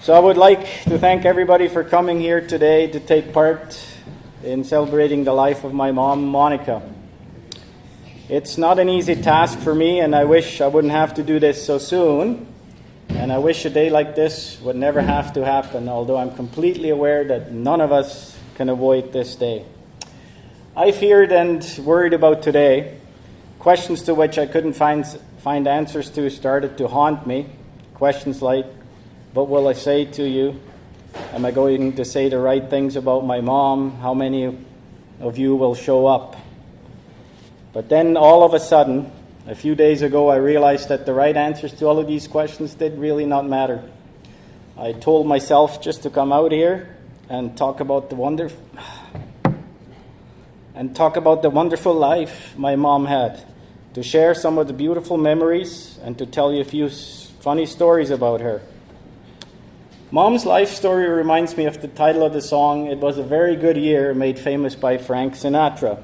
So I would like to thank everybody for coming here today to take part in celebrating the life of my mom, Monika. It's not an easy task for me, and I wish I wouldn't have to do this so soon. And I wish a day like this would never have to happen, although I'm completely aware that none of us can avoid this day. I feared and worried about today. Questions to which I couldn't find answers to started to haunt me. Questions like, what will I say to you? Am I going to say the right things about my mom? How many of you will show up? But then all of a sudden, a few days ago, I realized that the right answers to all of these questions did really not matter. I told myself just to come out here and talk about the wonderful life my mom had, to share some of the beautiful memories and to tell you a few funny stories about her. Mom's life story reminds me of the title of the song, It Was a Very Good Year, made famous by Frank Sinatra.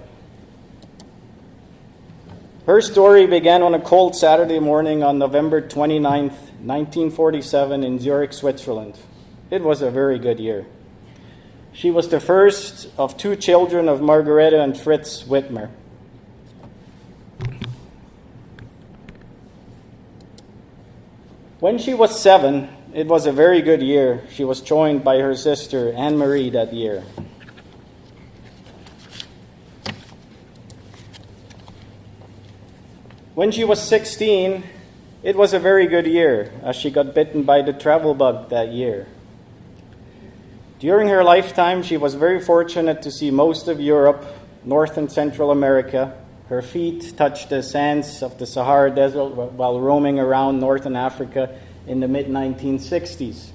Her story began on a cold Saturday morning on November 29th, 1947 in Zurich, Switzerland. It was a very good year. She was the first of two children of Margareta and Fritz Whitmer. When she was 7, it was a very good year. She was joined by her sister Anne-Marie that year. When she was 16, it was a very good year, as she got bitten by the travel bug that year. During her lifetime, she was very fortunate to see most of Europe, North and Central America. Her feet touched the sands of the Sahara Desert while roaming around Northern Africa in the mid-1960s.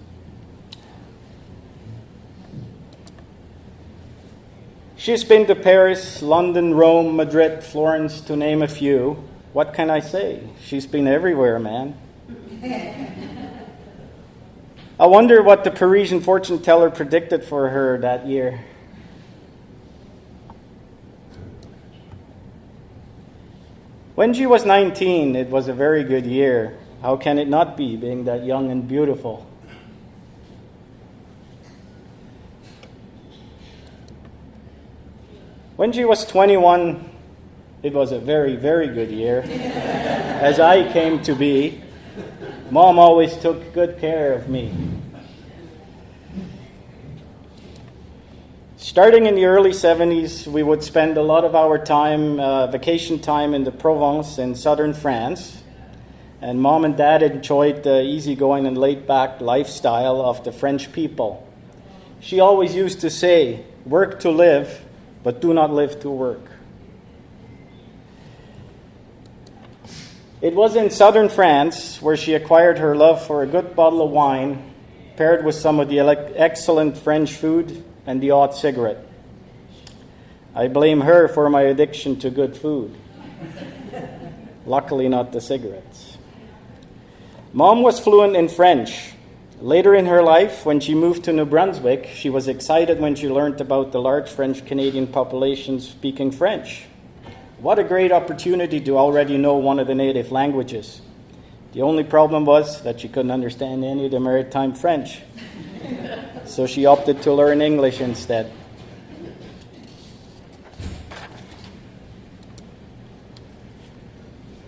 She's been to Paris, London, Rome, Madrid, Florence, to name a few. What can I say? She's been everywhere, man. I wonder what the Parisian fortune teller predicted for her that year. When she was 19, it was a very good year. How can it not be, being that young and beautiful? When she was 21, it was a very, very good year, as I came to be. Mom always took good care of me. Starting in the early 70s, we would spend a lot of our time, vacation time in the Provence in southern France. And Mom and Dad enjoyed the easygoing and laid-back lifestyle of the French people. She always used to say, work to live, but do not live to work. It was in southern France where she acquired her love for a good bottle of wine, paired with some of the excellent French food and the odd cigarette. I blame her for my addiction to good food. Luckily not the cigarettes. Mom was fluent in French. Later in her life, when she moved to New Brunswick, she was excited when she learned about the large French-Canadian population speaking French. What a great opportunity to already know one of the native languages. The only problem was that she couldn't understand any of the maritime French. So she opted to learn English instead.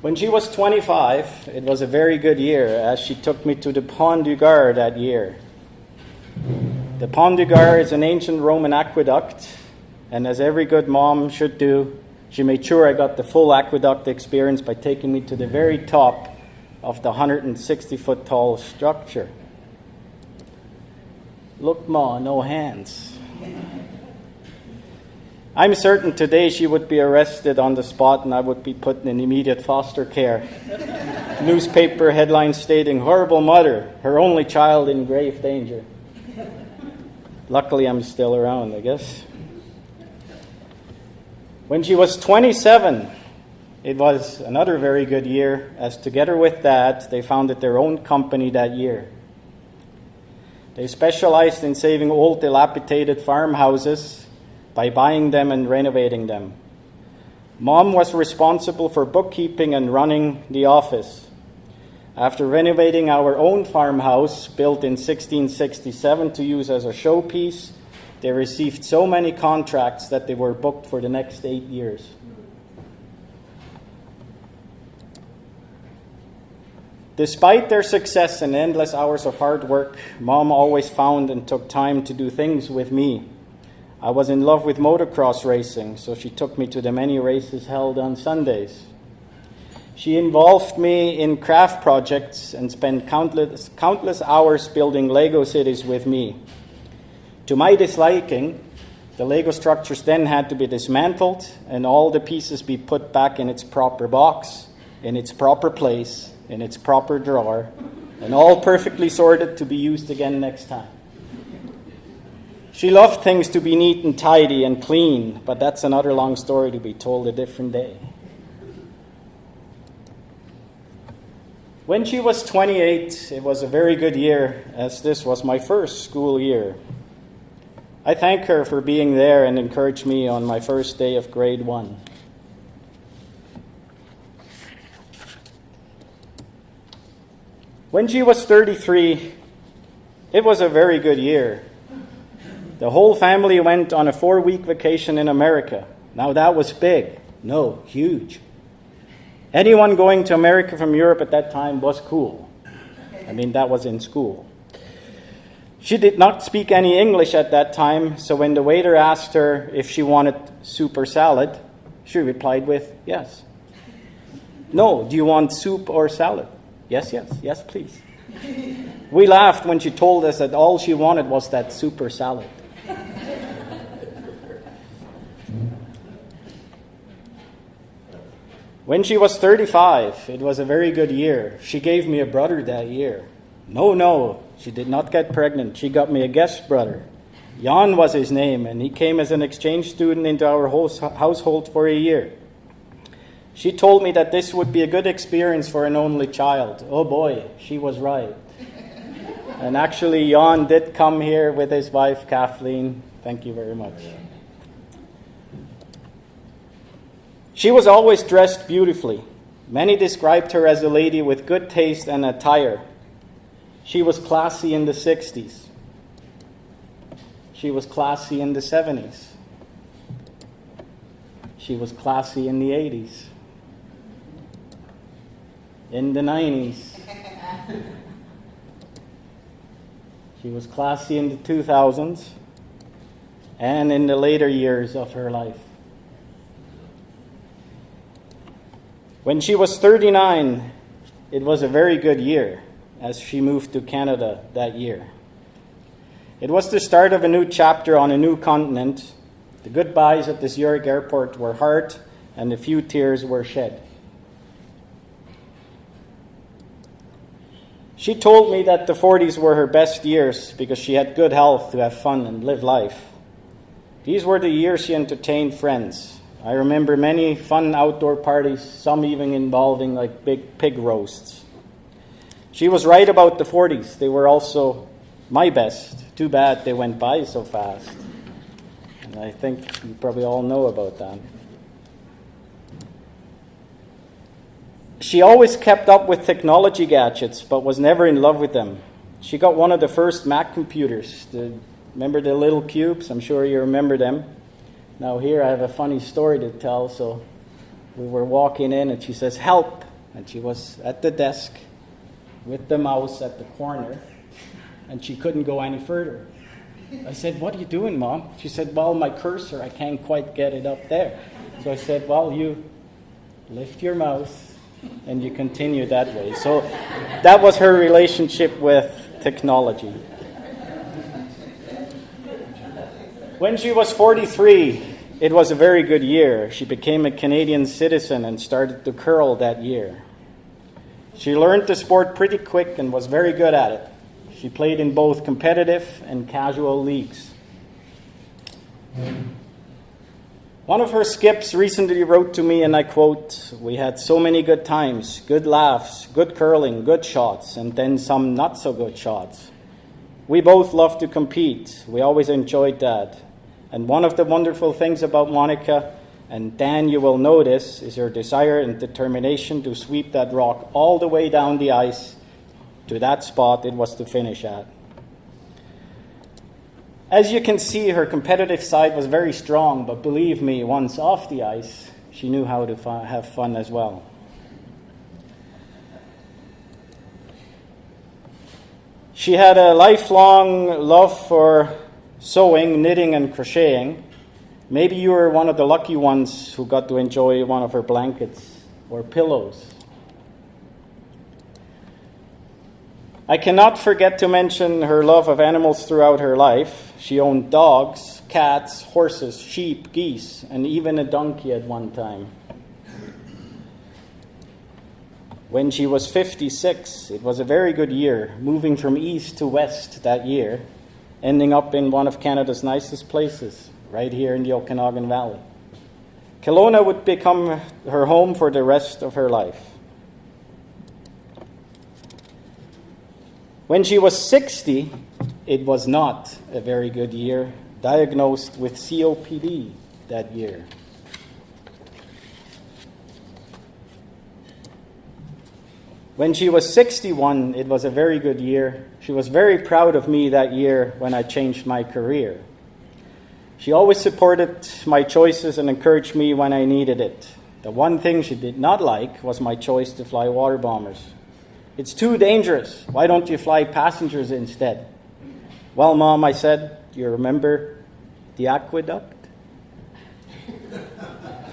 When she was 25, it was a very good year, as she took me to the Pont du Gard that year. The Pont du Gard is an ancient Roman aqueduct, and as every good mom should do, she made sure I got the full aqueduct experience by taking me to the very top of the 160-foot tall structure. Look, Ma, no hands. I'm certain today she would be arrested on the spot and I would be put in immediate foster care. Newspaper headlines stating, horrible mother, her only child in grave danger. Luckily, I'm still around, I guess. When she was 27, it was another very good year, as together with Dad, they founded their own company that year. They specialized in saving old, dilapidated farmhouses by buying them and renovating them. Mom was responsible for bookkeeping and running the office. After renovating our own farmhouse, built in 1667 to use as a showpiece, they received so many contracts that they were booked for the next 8 years. Despite their success and endless hours of hard work, Mom always found and took time to do things with me. I was in love with motocross racing, so she took me to the many races held on Sundays. She involved me in craft projects and spent countless hours building Lego cities with me. To my disliking, the Lego structures then had to be dismantled and all the pieces be put back in its proper box, in its proper place, in its proper drawer, and all perfectly sorted to be used again next time. She loved things to be neat and tidy and clean, but that's another long story to be told a different day. When she was 28, it was a very good year, as this was my first school year. I thank her for being there and encouraged me on my first day of grade 1. When she was 33, it was a very good year. The whole family went on a 4-week vacation in America. Now that was big. No, huge. Anyone going to America from Europe at that time was cool. I mean, that was in school. She did not speak any English at that time, so when the waiter asked her if she wanted soup or salad, she replied with, yes. No, do you want soup or salad? Yes, please. We laughed when she told us that all she wanted was that soup or salad. When she was 35, it was a very good year. She gave me a brother that year. No, she did not get pregnant. She got me a guest brother. Jan was his name, and he came as an exchange student into our household for a year. She told me that this would be a good experience for an only child. Oh boy, she was right. And actually, Jan did come here with his wife, Kathleen. Thank you very much. She was always dressed beautifully. Many described her as a lady with good taste and attire. She was classy in the 60s. She was classy in the 70s. She was classy in the 80s. In the 90s. She was classy in the 2000s and in the later years of her life. When she was 39, it was a very good year as she moved to Canada that year. It was the start of a new chapter on a new continent. The goodbyes at the Zurich airport were hard and a few tears were shed. She told me that the 40s were her best years because she had good health to have fun and live life. These were the years she entertained friends. I remember many fun outdoor parties, some even involving like big pig roasts. She was right about the 40s. They were also my best. Too bad they went by so fast. And I think you probably all know about that. She always kept up with technology gadgets, but was never in love with them. She got one of the first Mac computers. Remember the little cubes? I'm sure you remember them. Now here I have a funny story to tell. So we were walking in and she says, help. And she was at the desk with the mouse at the corner and she couldn't go any further. I said, what are you doing, Mom? She said, well, my cursor, I can't quite get it up there. So I said, well, you lift your mouse and you continue that way. So that was her relationship with technology. When she was 43, it was a very good year. She became a Canadian citizen and started to curl that year. She learned the sport pretty quick and was very good at it. She played in both competitive and casual leagues. One of her skips recently wrote to me, and I quote, we had so many good times, good laughs, good curling, good shots, and then some not so good shots. We both loved to compete. We always enjoyed that. And one of the wonderful things about Monika And then you will notice is her desire and determination to sweep that rock all the way down the ice to that spot it was to finish at. As you can see, her competitive side was very strong, but believe me, once off the ice, she knew how to have fun as well. She had a lifelong love for sewing, knitting, and crocheting. Maybe you were one of the lucky ones who got to enjoy one of her blankets or pillows. I cannot forget to mention her love of animals throughout her life. She owned dogs, cats, horses, sheep, geese, and even a donkey at one time. When she was 56, it was a very good year, moving from east to west that year, ending up in one of Canada's nicest places, right here in the Okanagan Valley. Kelowna would become her home for the rest of her life. When she was 60, it was not a very good year, diagnosed with COPD that year. When she was 61, it was a very good year. She was very proud of me that year when I changed my career. She always supported my choices and encouraged me when I needed it. The one thing she did not like was my choice to fly water bombers. It's too dangerous. Why don't you fly passengers instead? Well, Mom, I said, do you remember the aqueduct?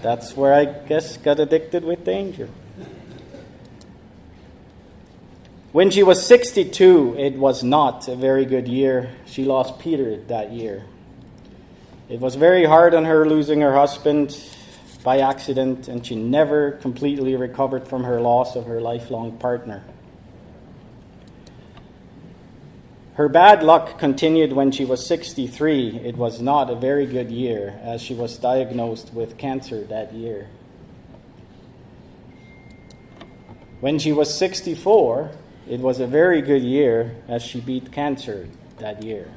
That's where I guess got addicted with danger. When she was 62, it was not a very good year. She lost Peter that year. It was very hard on her losing her husband by accident, and she never completely recovered from her loss of her lifelong partner. Her bad luck continued when she was 63. It was not a very good year, as she was diagnosed with cancer that year. When she was 64, it was a very good year, as she beat cancer that year.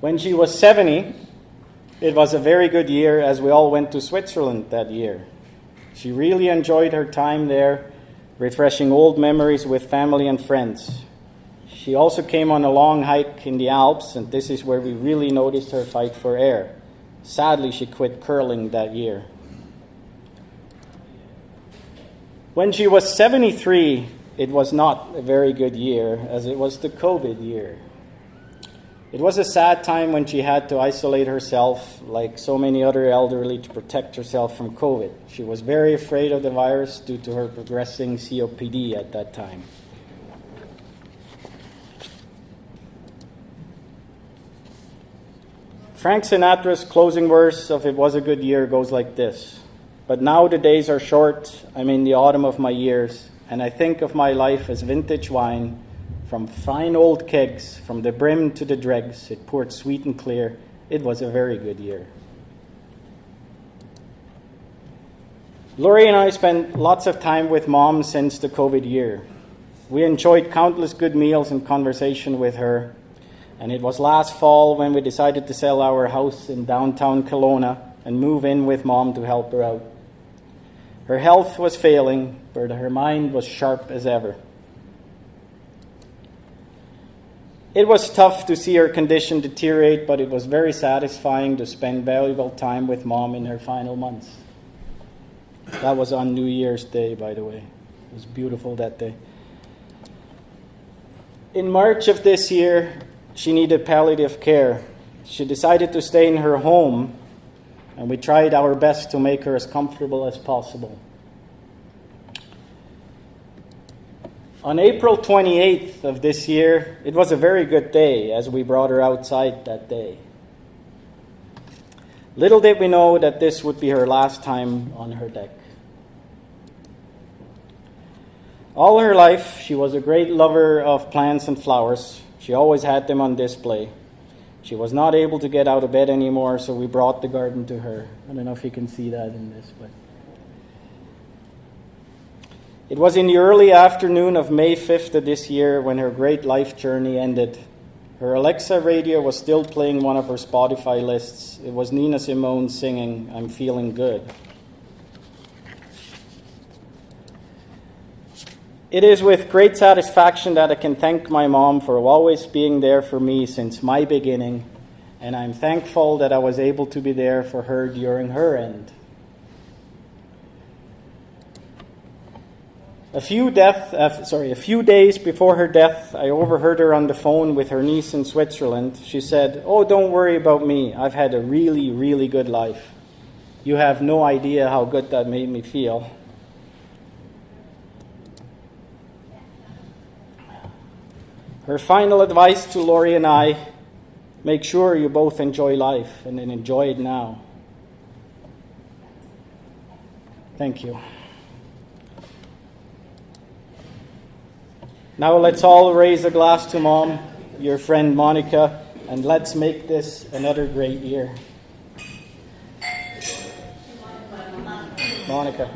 When she was 70, it was a very good year, as we all went to Switzerland that year. She really enjoyed her time there, refreshing old memories with family and friends. She also came on a long hike in the Alps, and this is where we really noticed her fight for air. Sadly, she quit curling that year. When she was 73, it was not a very good year, as it was the COVID year. It was a sad time when she had to isolate herself, like so many other elderly, to protect herself from COVID. She was very afraid of the virus due to her progressing COPD at that time. Frank Sinatra's closing verse of It Was a Good Year goes like this. But now the days are short, I'm in the autumn of my years, and I think of my life as vintage wine, from fine old kegs, from the brim to the dregs, it poured sweet and clear. It was a very good year. Lori and I spent lots of time with Mom since the COVID year. We enjoyed countless good meals and conversation with her, and it was last fall when we decided to sell our house in downtown Kelowna and move in with Mom to help her out. Her health was failing, but her mind was sharp as ever. It was tough to see her condition deteriorate, but it was very satisfying to spend valuable time with Mom in her final months. That was on New Year's Day, by the way. It was beautiful that day. In March of this year, she needed palliative care. She decided to stay in her home, and we tried our best to make her as comfortable as possible. On April 28th of this year, it was a very good day as we brought her outside that day. Little did we know that this would be her last time on her deck. All her life, she was a great lover of plants and flowers. She always had them on display. She was not able to get out of bed anymore, so we brought the garden to her. I don't know if you can see that in this, but it was in the early afternoon of May 5th of this year when her great life journey ended. Her Alexa radio was still playing one of her Spotify lists. It was Nina Simone singing, "I'm Feeling Good." It is with great satisfaction that I can thank my mom for always being there for me since my beginning, and I'm thankful that I was able to be there for her during her end. A few days before her death, I overheard her on the phone with her niece in Switzerland. She said, "Oh, don't worry about me. I've had a really, really good life." You have no idea how good that made me feel. Her final advice to Laurie and I: make sure you both enjoy life, and then enjoy it now. Thank you. Now let's all raise a glass to Mom, your friend Monika, and let's make this another great year. Monika.